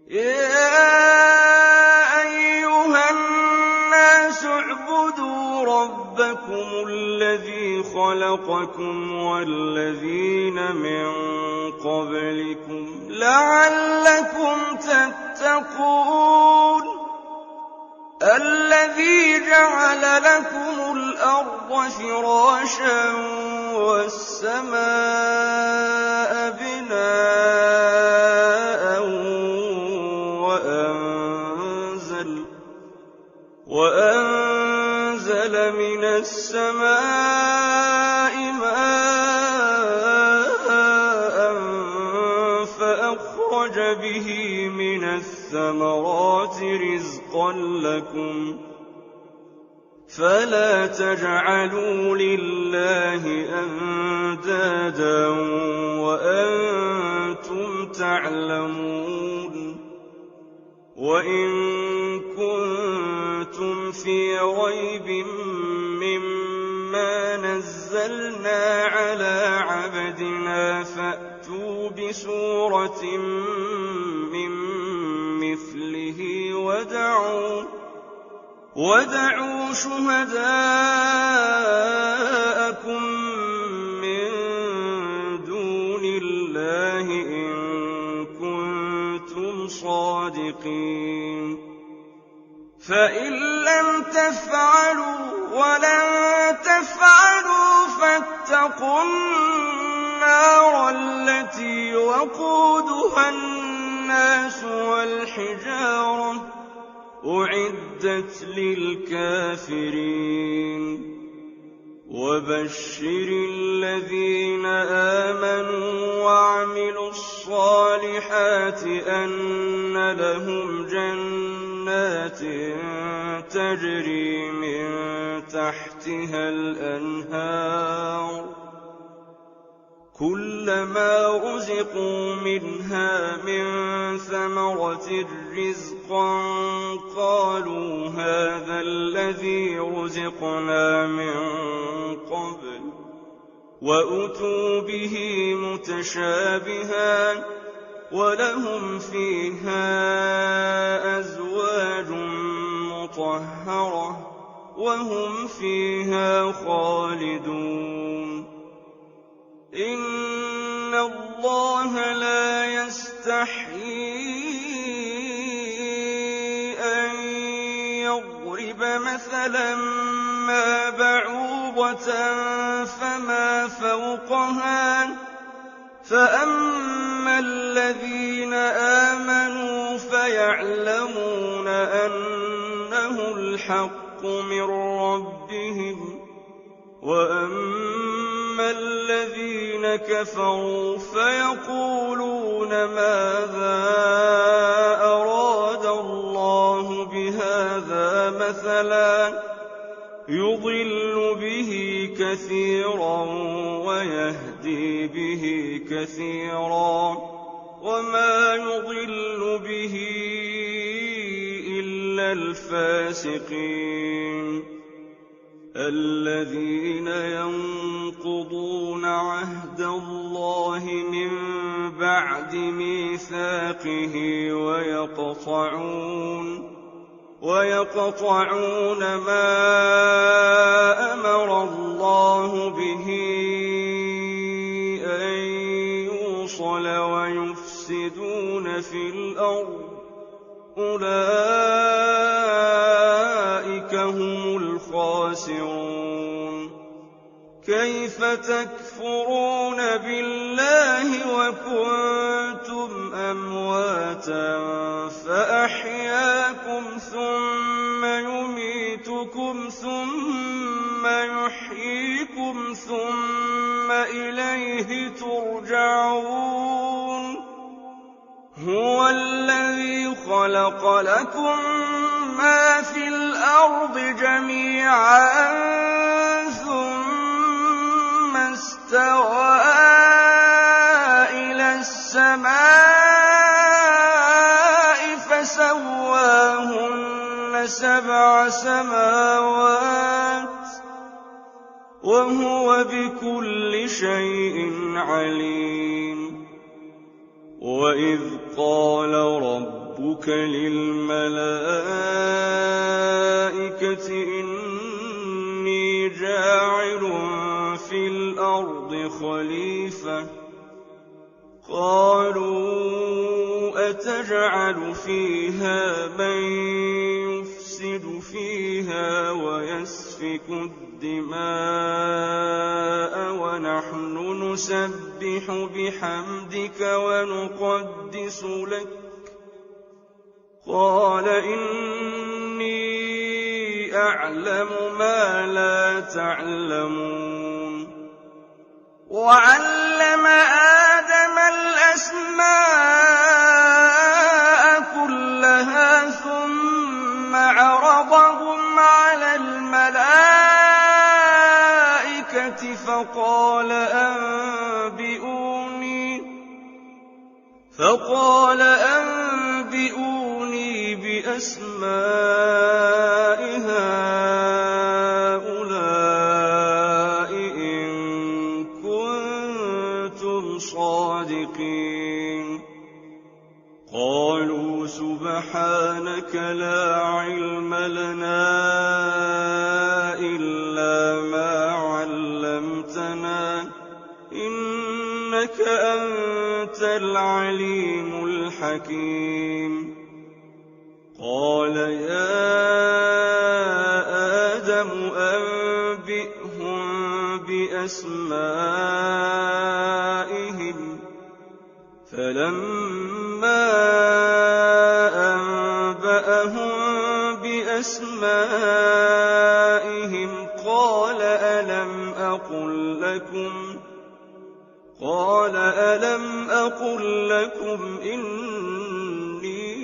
يَا أَيُّهَا النَّاسُ اعْبُدُوا رَبَّكُمُ الَّذِي خَلَقَكُمْ وَالَّذِينَ مِن قَبْلِكُمْ لَعَلَّكُمْ تَتَّقُونَ الَّذِي جَعَلَ لَكُمُ الْأَرْضَ فِرَاشًا وَالسَّمَاءَ بِنَاءً وَأَنزَلَ مِنَ السَّمَاءِ مَاءً فَأَخْرَجَ بِهِ مِنَ الثَّمَرَاتِ رِزْقًا لَّكُمْ فَلَا تَجْعَلُوا لِلَّهِ أَندَادًا وَأَنتُمْ تَعْلَمُونَ وَإِن كُنتُمْ فِي رَيْبٍ مِّمَّا نَزَّلْنَا عَلَىٰ عَبْدِنَا فَأْتُوا بِسُورَةٍ مِّن مِّثْلِهِ وَادْعُوا شُهَدَاءَكُم مِّن دُونِ اللَّهِ إِن كُنتُمْ صَادِقِينَ فَإِن لَّمْ تَفْعَلُوا وَلَن تَفْعَلُوا فَاتَّقُوا النَّارَ الَّتِي وَقُودُهَا النَّاسُ وَالْحِجَارَةُ أُعِدَّتْ لِلْكَافِرِينَ وَبَشِّرِ الَّذِينَ آمَنُوا وَعَمِلُوا الصَّالِحَاتِ أَنَّ لَهُمْ جَنَّاتٍ تَجْرِي مِن تَحْتِهَا الْأَنْهَارُ كُلَّمَا رُزِقُوا مِنْهَا مِن ثَمَرَةٍ رِّزْقًا قَالُوا هَٰذَا الَّذِي رُزِقْنَا مِن قَبْلُ وَأُتُوا بِهِ مُتَشَابِهًا وَلَهُمْ فِيهَا أَزْوَاجٌ مُّطَهَّرَةٌ وَهُمْ فِيهَا خَالِدُونَ إِنَّ اللَّهَ لَا يَسْتَحْيِي أَن يَضْرِبَ مَثَلًا مَّا بَعُوضَةً فَمَا فَوْقَهَا ۚ فَأَمَّا الَّذِينَ آمَنُوا فَيَعْلَمُونَ أَنَّهُ الْحَقُّ مِن رَّبِّهِمْ وَأَمَّا الَّذِينَ كَفَرُوا فَيَقُولُونَ مَاذَا أَرَادَ اللَّهُ بِهَٰذَا مَثَلًا ۚ يُضِلُّ بِهِ كَثِيرًا وَيَهْدِي بِهِ كَثِيرًا وَمَا يُضِلُّ بِهِ إِلَّا الْفَاسِقِينَ الَّذِينَ يَنقُضُونَ عَهْدَ اللَّهِ مِن بَعْدِ مِيثَاقِهِ وَيَقْطَعُونَ مَا أَمَرَ اللَّهُ بِهِ أَن يُوصَلَ وَيُفْسِدُونَ فِي الْأَرْضِ أُولَٰئِكَ هُمُ الْخَاسِرُونَ كَيْفَ تَكْفُرُونَ بِاللَّهِ وَكُنتُمْ أَمْوَاتًا فَأَحْيَاكُمْ ثُمَّ يُمِيتُكُمْ ثُمَّ يُحْيِيكُمْ ثُمَّ إِلَيْهِ تُرْجَعُونَ هُوَ الَّذِي خَلَقَ لَكُم مَّا فِي الْأَرْضِ جَمِيعًا ثُمَّ اسْتَوَىٰ إِلَى السَّمَاءِ فَسَوَّاهُنَّ سَبْعَ سَمَاوَاتٍ وَهُوَ بِكُلِّ شَيْءٍ عَلِيمٌ وَإِذْ قال ربك للملائكة إني جاعل في الأرض خليفة قالوا أتجعل فيها من يفسد فيها ويسفك الدماء ونحن نسبح بحمدك ونقدس لك قال إني أعلم ما لا تعلمون وعلم آدم الأسماء كلها ثم عرضهم على الملائكة فقال أنبئوني بأسماء هؤلاء إن كنتم صادقين قالوا سبحانك لا علم لنا إلا ما علمتنا إنك أنت العليم الحكيم قال يا آدم أنبئهم بأسمائهم فلما أنبأهم بأسمائهم قال ألم أقل لكم إني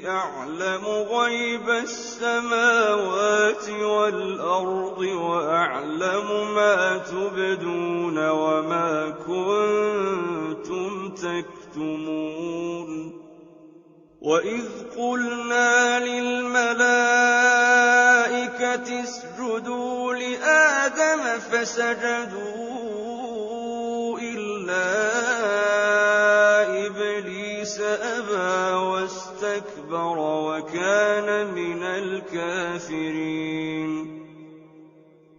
أعلم غيب السماوات والأرض وأعلم ما تبدون وما كنتم تكتمون وإذ قلنا للملائكة اسجدوا لآدم فسجدوا إلا إبليس أبى واستكبر وكان من الكافرين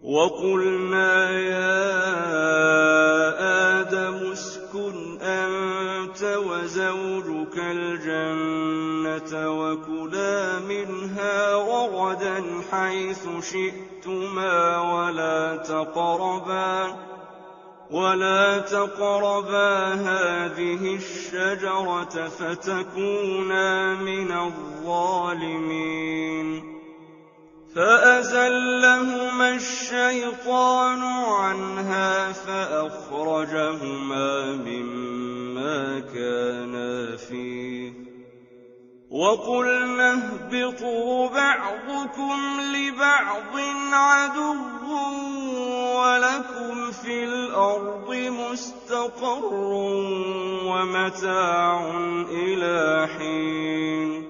وقلنا يا آدم اسكن أنت وزوجك الجنة وكلا منها رغدا حيث شئتما ولا تقربا هذه الشجرة فتكونا من الظالمين فأزلهما الشيطان عنها فأخرجهما مما كانا فيه وقلنا اهبطوا بعضكم لبعض عدو ولكم في الأرض مستقر ومتاع إلى حين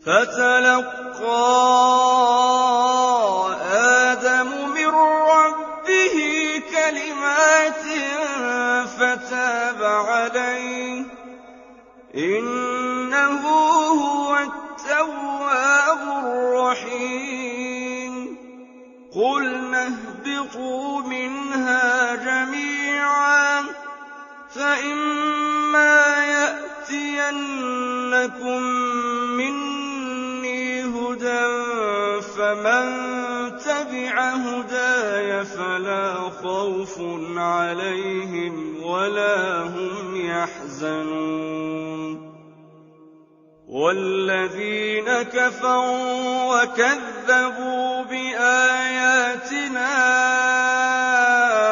فتلقى آدم من ربه كلمات فتاب عليه إنه هو التواب الرحيم قلنا اهبطوا منها جميعا فإما يأتينكم مني هدى فمن تبع هداي فلا خوف عليهم ولا هم يحزنون والذين كفروا وكذبوا بآياتنا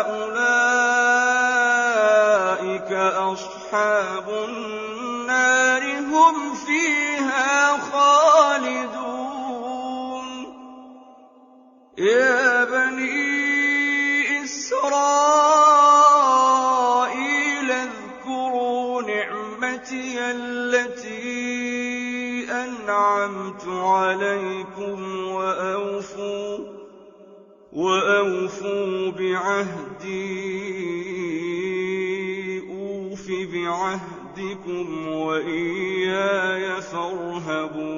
أولئك أصحاب النار هم فيها خالدون يا بني إسرائيل اذكروا نعمتي التي أنعمت عليكم وأوفوا بعهدي أوف بعهدكم وإياي فارهبون